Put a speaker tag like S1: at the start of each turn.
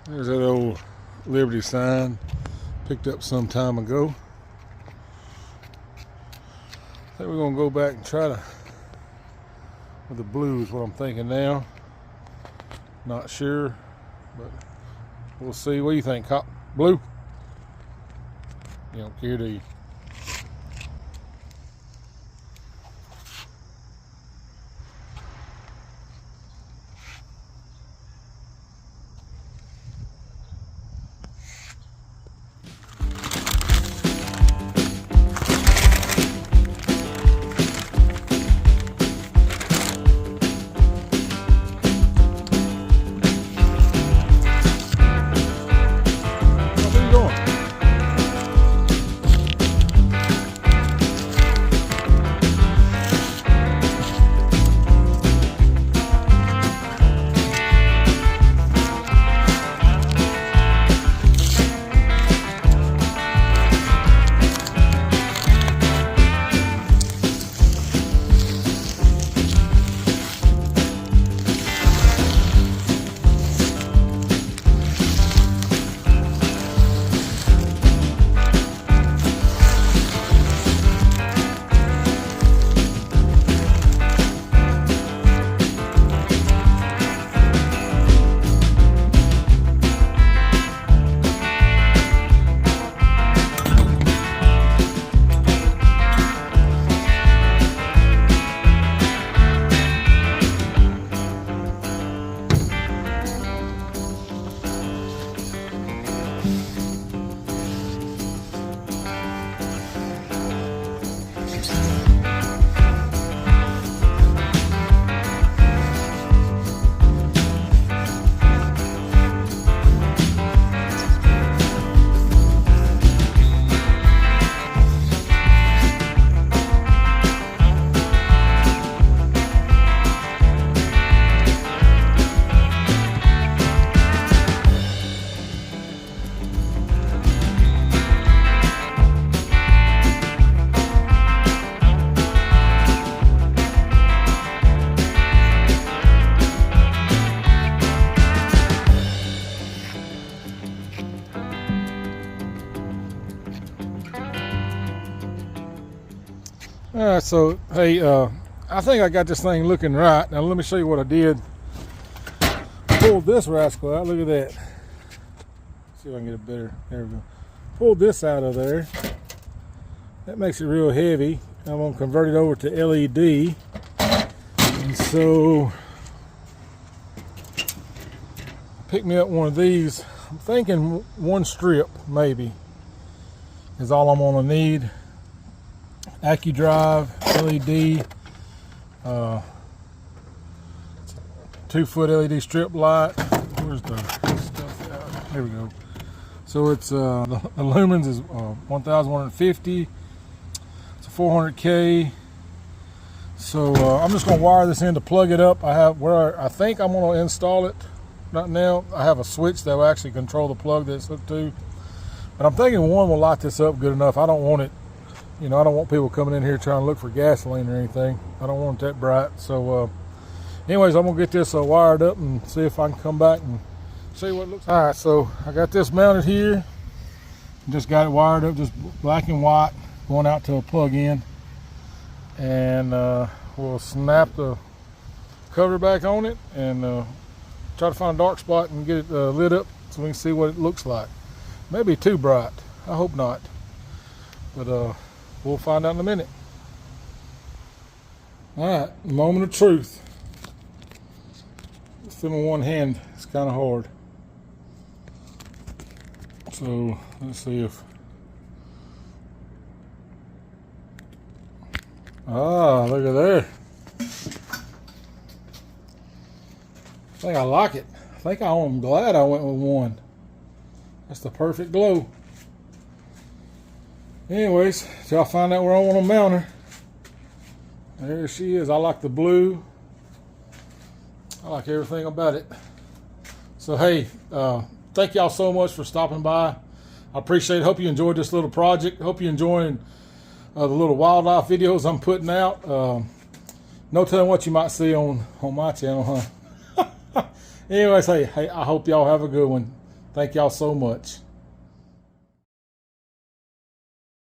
S1: There's that old Liberty sign picked up some time ago. I think we're gonna go back and try to with the blue is what I'm thinking now. Not sure, but we'll see. What do you think, Cop? Blue? You don't care, do you? Alright, so hey, I think I got this thing looking right. Now let me show you what I did. Pulled this rascal out. Look at that. See if I can get it better. There we go. Pulled this out of there. That makes it real heavy. I'm going to convert it over to LED. And so, pick me up one of these. I'm thinking one strip, maybe, is all I'm going to need. AccuDrive, LED, 2-foot LED strip light. Where's the stuff out? There we go. So it's the lumens is 1150. It's a 400K. So I'm just going to wire this in to plug it up. I think I'm going to install it right now. I have a switch that will actually control the plug that's hooked to. But I'm thinking one will light this up good enough. I don't want it. You know, I don't want people coming in here trying to look for gasoline or anything. I don't want it that bright. So, anyways, I'm going to get this wired up and see if I can come back and see what it looks like. All right, so I got this mounted here. Just got it wired up, just black and white, going out to a plug-in. And we'll snap the cover back on it and try to find a dark spot and get it lit up so we can see what it looks like. Maybe too bright. I hope not. But we'll find out in a minute. All right, moment of truth. Filming one hand, it's kind of hard. So let's see if. Look at there. I think I like it. I'm glad I went with one. That's the perfect glow. Anyways, till I find out where I want to mount her. There she is. I like the blue. I like everything about it. So hey, thank y'all so much for stopping by. I appreciate it. Hope you enjoyed this little project. Hope you're enjoying the little wildlife videos I'm putting out. No telling what you might see on my channel, huh? Anyways, hey, I hope y'all have a good one. Thank y'all so much.